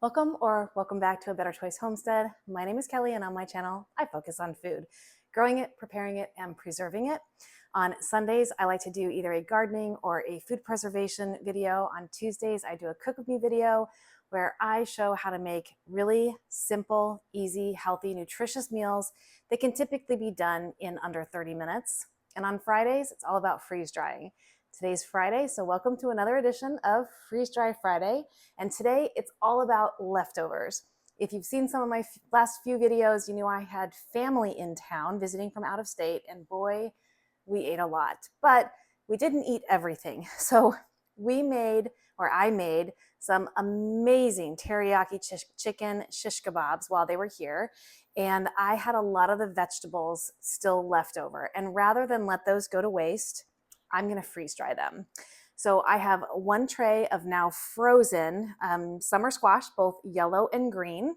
Welcome back to A Better Choice Homestead. My name is Kelly, and on my channel, I focus on food, growing it, preparing it, and preserving it. On Sundays, I like to do either a gardening or a food preservation video. On Tuesdays, I do a cook with me video where I show how to make really simple, easy, healthy, nutritious meals that can typically be done in under 30 minutes. And on Fridays, it's all about freeze drying. Today's Friday, so welcome to another edition of Freeze Dry Friday. And today it's all about leftovers. If you've seen some of my last few videos, you knew I had family in town visiting from out of state, and boy, we ate a lot. But we didn't eat everything. So I made some amazing teriyaki chicken shish kebabs while they were here. And I had a lot of the vegetables still left over. And rather than let those go to waste, I'm gonna freeze dry them. So I have one tray of now frozen summer squash, both yellow and green.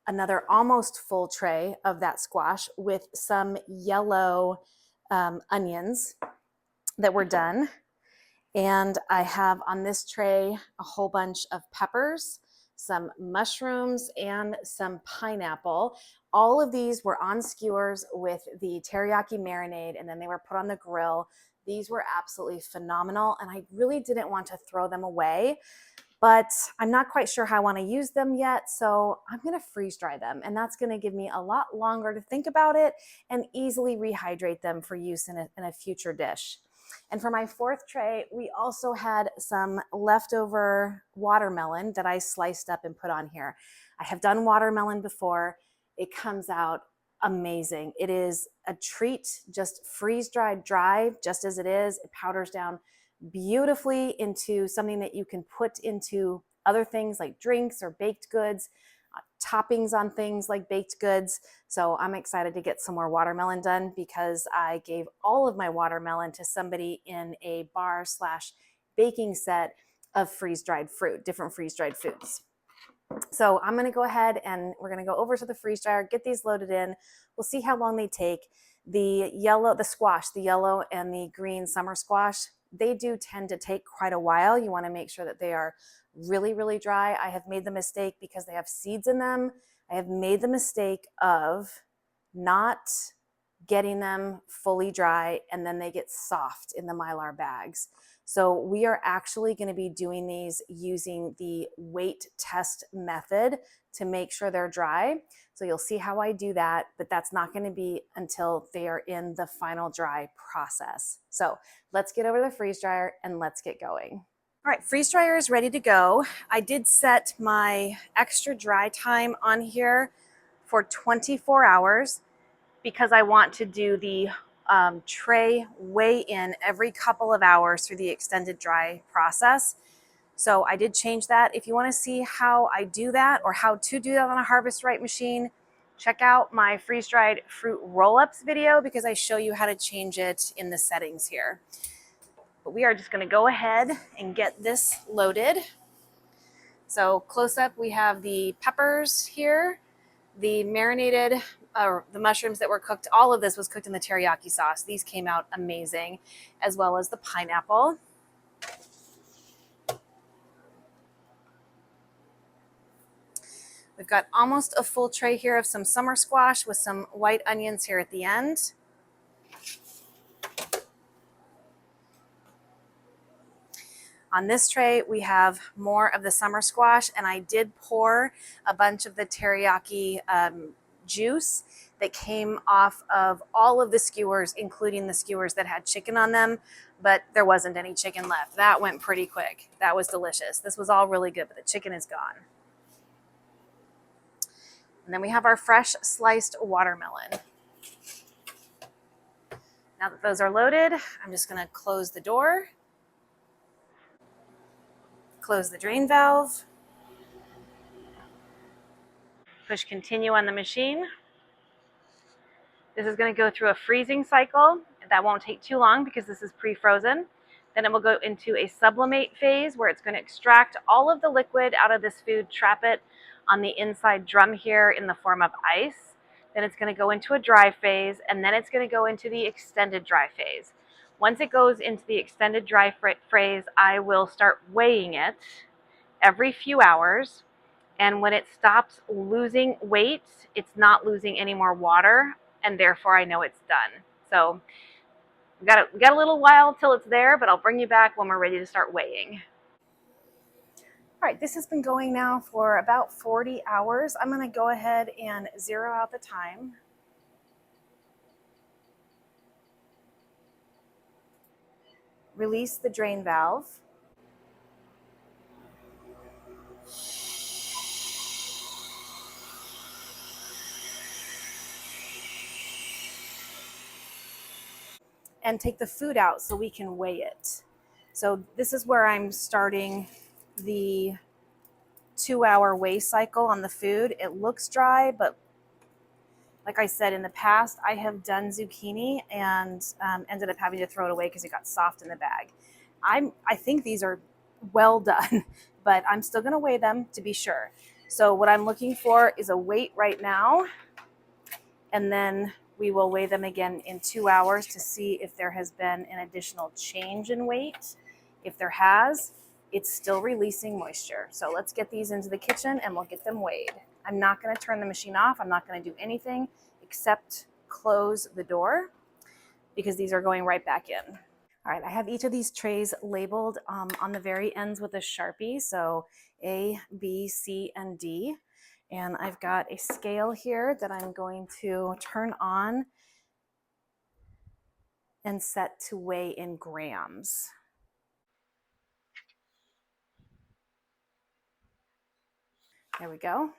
Another almost full tray of that squash with some yellow onions that were done. And I have on this tray a whole bunch of peppers, some mushrooms, and some pineapple. All of these were on skewers with the teriyaki marinade, and then they were put on the grill. These were absolutely phenomenal, and I really didn't want to throw them away, but I'm not quite sure how I want to use them yet, so I'm going to freeze dry them, and that's going to give me a lot longer to think about it and easily rehydrate them for use in a future dish. And for my fourth tray, we also had some leftover watermelon that I sliced up and put on here. I have done watermelon before. It comes out amazing. It is a treat, just freeze-dried dry, just as it is. It powders down beautifully into something that you can put into other things like drinks or baked goods, toppings on things like baked goods. So I'm excited to get some more watermelon done because I gave all of my watermelon to somebody in a bar/baking set of freeze-dried fruit, different freeze-dried foods. So I'm going to go ahead and we're going to go over to the freeze dryer, get these loaded in. We'll see how long they take. The yellow and the green summer squash, they do tend to take quite a while. You want to make sure that they are really, really dry. I have made the mistake because they have seeds in them. I have made the mistake of not getting them fully dry, and then they get soft in the Mylar bags. So we are actually going to be doing these using the weight test method to make sure they're dry. So you'll see how I do that, but that's not going to be until they are in the final dry process. So let's get over to the freeze dryer and let's get going. All right, freeze dryer is ready to go. I did set my extra dry time on here for 24 hours because I want to do the tray weigh in every couple of hours through the extended dry process. So I did change that. If you want to see how I do that or how to do that on a Harvest Right machine, check out my freeze-dried fruit roll-ups video because I show you how to change it in the settings here. But we are just going to go ahead and get this loaded. So close up, we have the peppers here, the marinated, the mushrooms that were cooked. All of this was cooked in the teriyaki sauce. These came out amazing, as well as the pineapple. We've got almost a full tray here of some summer squash with some white onions here at the end. On this tray, we have more of the summer squash, and I did pour a bunch of the teriyaki juice that came off of all of the skewers, including the skewers that had chicken on them, but there wasn't any chicken left. That went pretty quick. That was delicious. This was all really good, but the chicken is gone. And then we have our fresh sliced watermelon. Now that those are loaded, I'm just going to close the door, close the drain valve, push continue on the machine. This is going to go through a freezing cycle. That won't take too long because this is pre-frozen. Then it will go into a sublimate phase where it's going to extract all of the liquid out of this food, trap it on the inside drum here in the form of ice. Then it's going to go into a dry phase, and then it's going to go into the extended dry phase. Once it goes into the extended dry phase, I will start weighing it every few hours. And when it stops losing weight, it's not losing any more water, and therefore I know it's done. So we got a little while till it's there, but I'll bring you back when we're ready to start weighing. All right, this has been going now for about 40 hours. I'm gonna go ahead and zero out the time. Release the drain valve. And take the food out so we can weigh it. So this is where I'm starting the 2-hour weigh cycle on the food. It looks dry, but like I said, in the past, I have done zucchini and ended up having to throw it away because it got soft in the bag. I think these are well done, but I'm still going to weigh them to be sure. So what I'm looking for is a weight right now, and then we will weigh them again in 2 hours to see if there has been an additional change in weight. If there has, it's still releasing moisture. So let's get these into the kitchen and we'll get them weighed. I'm not going to turn the machine off. I'm not going to do anything except close the door because these are going right back in. All right, I have each of these trays labeled on the very ends with a Sharpie. So A, B, C, and D. And I've got a scale here that I'm going to turn on and set to weigh in grams. There we go.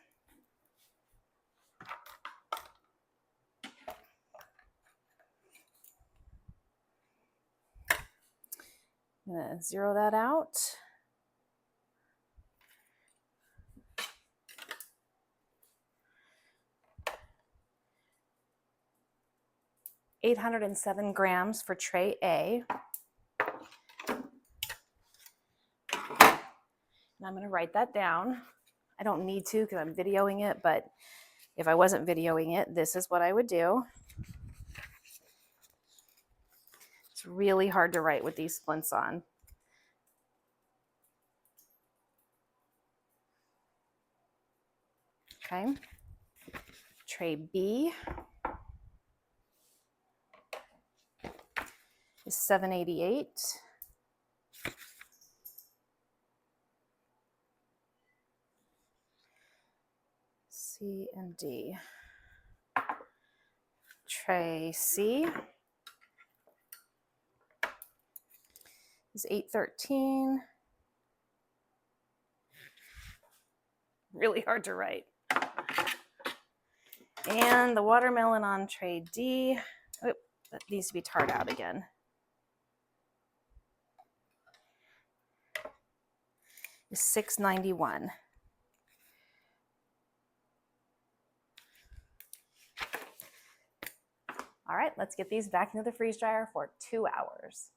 I'm gonna zero that out. $807 grams for tray A. And I'm going to write that down. I don't need to because I'm videoing it, but if I wasn't videoing it, this is what I would do. It's really hard to write with these splints on. Okay. Tray B is 788. C and D. Tray C is 813. Really hard to write. And the watermelon on tray D, oh, that needs to be tarred out again. Is 691. All right, let's get these back into the freeze dryer for 2 hours.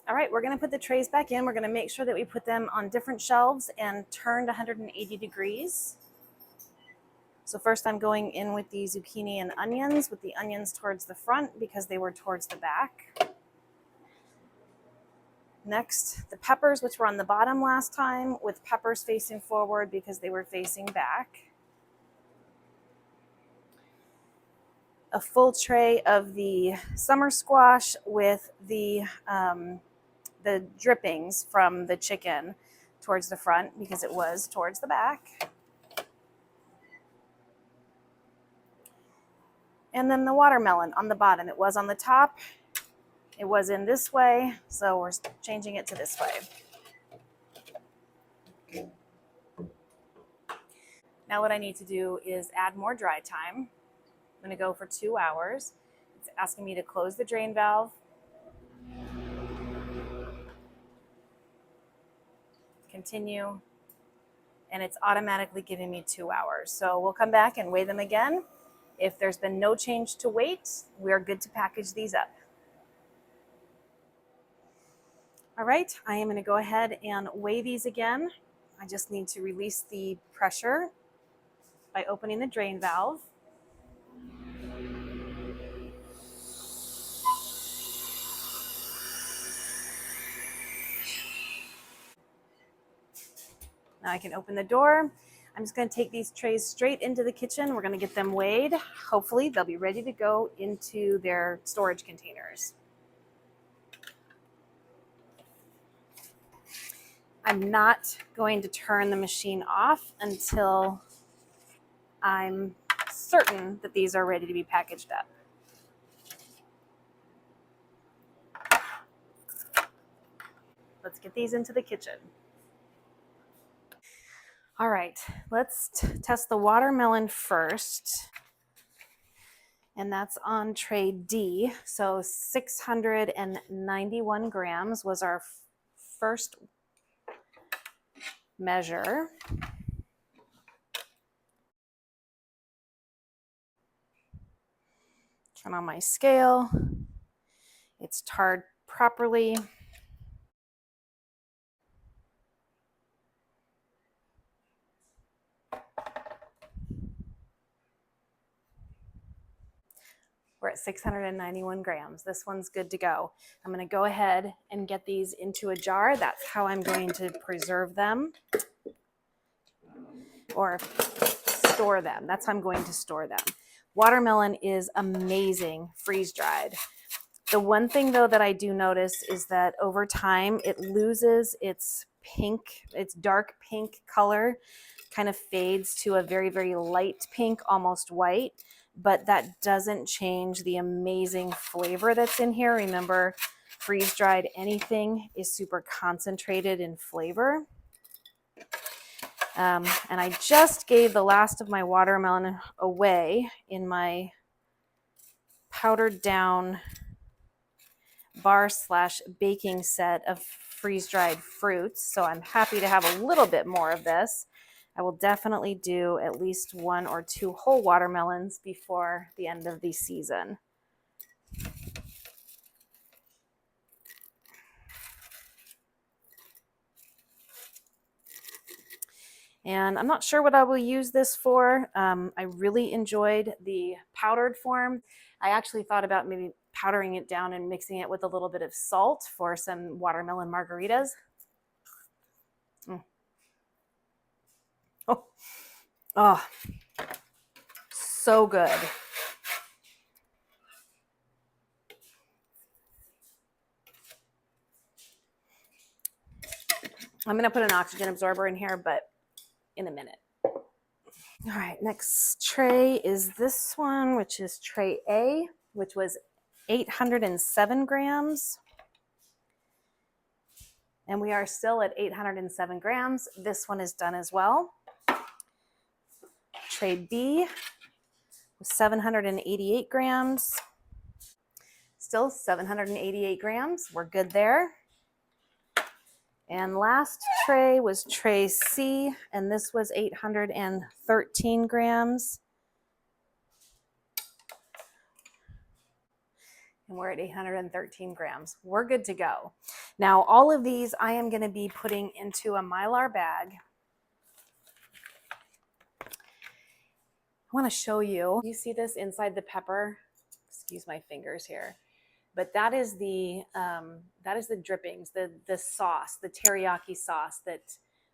All right, we're gonna put the trays back in. We're gonna make sure that we put them on different shelves and turned 180 degrees. So first I'm going in with the zucchini and onions, with the onions towards the front because they were towards the back. Next, the peppers, which were on the bottom last time, with peppers facing forward because they were facing back. A full tray of the summer squash with the drippings from the chicken towards the front because it was towards the back. And then the watermelon on the bottom. It was on the top. It was in this way, so we're changing it to this way. Now what I need to do is add more dry time. I'm gonna go for 2 hours. It's asking me to close the drain valve. Continue. And it's automatically giving me 2 hours. So we'll come back and weigh them again. If there's been no change to weight, we're good to package these up. All right, I am gonna go ahead and weigh these again. I just need to release the pressure by opening the drain valve. Now I can open the door. I'm just going to take these trays straight into the kitchen. We're going to get them weighed. Hopefully they'll be ready to go into their storage containers. I'm not going to turn the machine off until I'm certain that these are ready to be packaged up. Let's get these into the kitchen. All right, let's test the watermelon first. And that's on tray D. So 691 grams was our first measure. Turn on my scale. It's tarred properly. We're at 691 grams. This one's good to go. I'm going to go ahead and get these into a jar. That's how I'm going to preserve them or store them. That's how I'm going to store them. Watermelon is amazing freeze-dried. The one thing though that I do notice is that over time it loses its pink, its dark pink color, kind of fades to a very, very light pink, almost white, but that doesn't change the amazing flavor that's in here. Remember, freeze-dried anything is super concentrated in flavor. And I just gave the last of my watermelon away in my powdered down bar/baking set of freeze-dried fruits. So I'm happy to have a little bit more of this. I will definitely do at least 1 or 2 whole watermelons before the end of the season. And I'm not sure what I will use this for. I really enjoyed the powdered form. I actually thought about maybe powdering it down and mixing it with a little bit of salt for some watermelon margaritas. Oh, so good. I'm going to put an oxygen absorber in here, but in a minute. All right, next tray is this one, which is tray A, which was 807 grams. And we are still at 807 grams. This one is done as well. Tray B was 788 grams. Still 788 grams. We're good there. And last tray was tray C, and this was 813 grams. And we're at 813 grams. We're good to go. Now, all of these I am going to be putting into a Mylar bag. I want to show you. You see this inside the pepper? Excuse my fingers here. But that is the drippings, the sauce, the teriyaki sauce that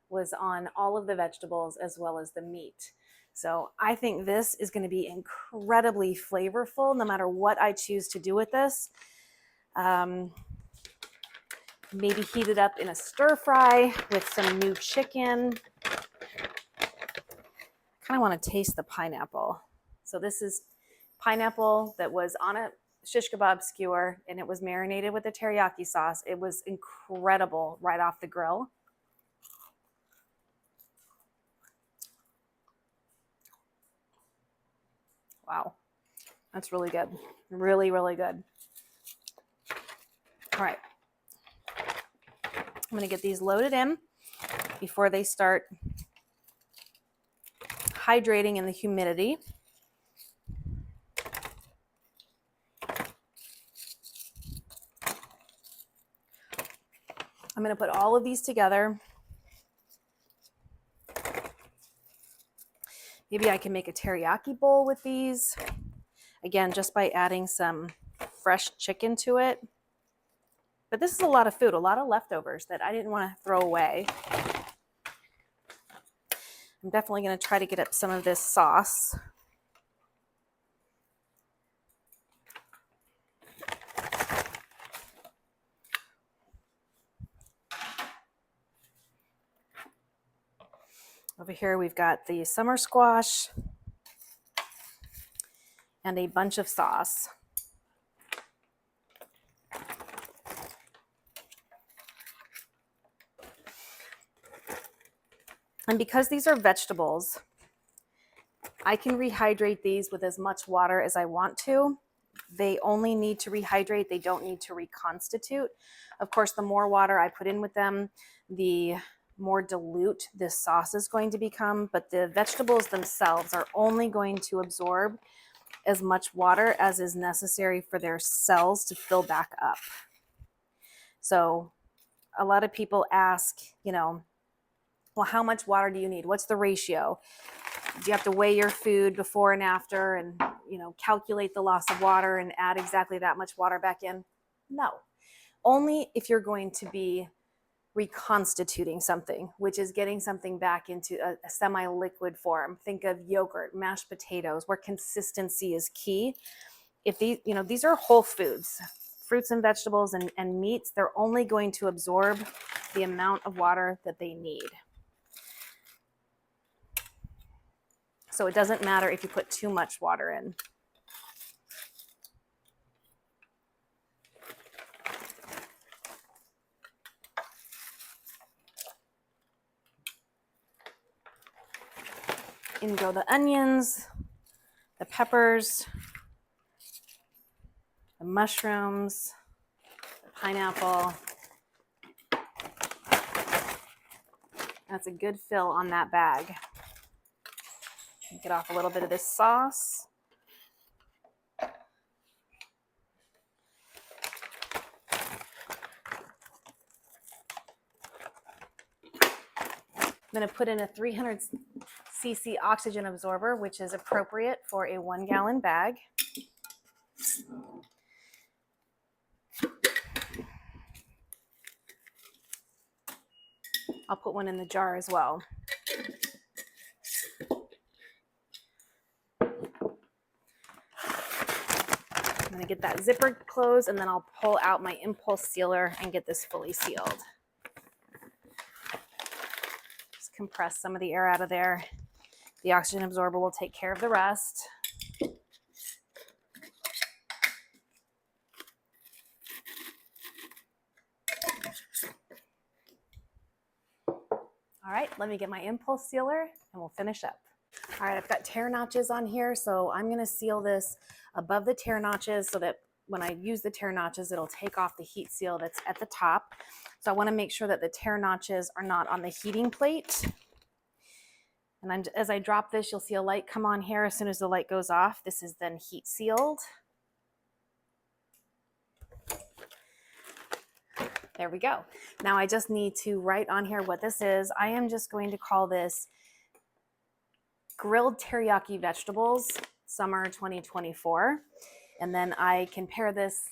was on all of the vegetables as well as the meat. So I think this is going to be incredibly flavorful no matter what I choose to do with this. Maybe heat it up in a stir fry with some new chicken. I kind of want to taste the pineapple. So this is pineapple that was on a shish kebab skewer, and it was marinated with the teriyaki sauce. It was incredible right off the grill. Wow, that's really good. Really, really good. All right, I'm gonna get these loaded in before they start hydrating in the humidity. I'm going to put all of these together. Maybe I can make a teriyaki bowl with these. Again, just by adding some fresh chicken to it. But this is a lot of food, a lot of leftovers that I didn't want to throw away. I'm definitely going to try to get up some of this sauce. Over here we've got the summer squash and a bunch of sauce. And because these are vegetables, I can rehydrate these with as much water as I want to. They only need to rehydrate, they don't need to reconstitute. Of course, the more water I put in with them, the more dilute this sauce is going to become, but the vegetables themselves are only going to absorb as much water as is necessary for their cells to fill back up. So a lot of people ask, well, how much water do you need? What's the ratio? Do you have to weigh your food before and after and, calculate the loss of water and add exactly that much water back in? No. Only if you're going to be reconstituting something, which is getting something back into a semi-liquid form. Think of yogurt, mashed potatoes, where consistency is key. If these are whole foods, fruits and vegetables and meats, they're only going to absorb the amount of water that they need. So it doesn't matter if you put too much water in. In go the onions, the peppers, the mushrooms, the pineapple. That's a good fill on that bag. Get off a little bit of this sauce. I'm going to put in a 300 cc oxygen absorber, which is appropriate for a 1 gallon bag. I'll put one in the jar as well. I'm going to get that zipper closed, and then I'll pull out my impulse sealer and get this fully sealed. Just compress some of the air out of there. The oxygen absorber will take care of the rest. All right, let me get my impulse sealer and we'll finish up. All right, I've got tear notches on here, so I'm gonna seal this above the tear notches so that when I use the tear notches, it'll take off the heat seal that's at the top. So I wanna make sure that the tear notches are not on the heating plate. And as I drop this, you'll see a light come on here. As soon as the light goes off, this is then heat sealed. There we go. Now I just need to write on here what this is. I am just going to call this grilled teriyaki vegetables, summer 2024. And then I can pair this,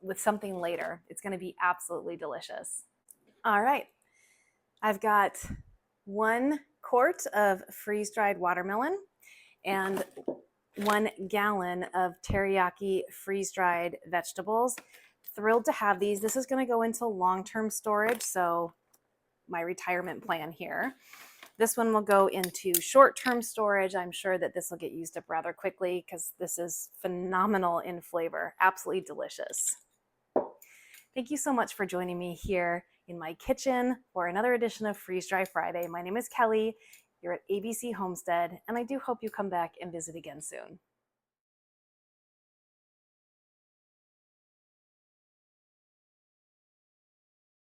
with something later. It's going to be absolutely delicious. All right. I've got 1 quart of freeze-dried watermelon and 1 gallon of teriyaki freeze-dried vegetables. Thrilled to have these. This is going to go into long-term storage, so my retirement plan here. This one will go into short-term storage. I'm sure that this will get used up rather quickly because this is phenomenal in flavor. Absolutely delicious. Thank you so much for joining me here in my kitchen for another edition of Freeze Dry Friday. My name is Kelly. You're at ABC Homestead, and I do hope you come back and visit again soon.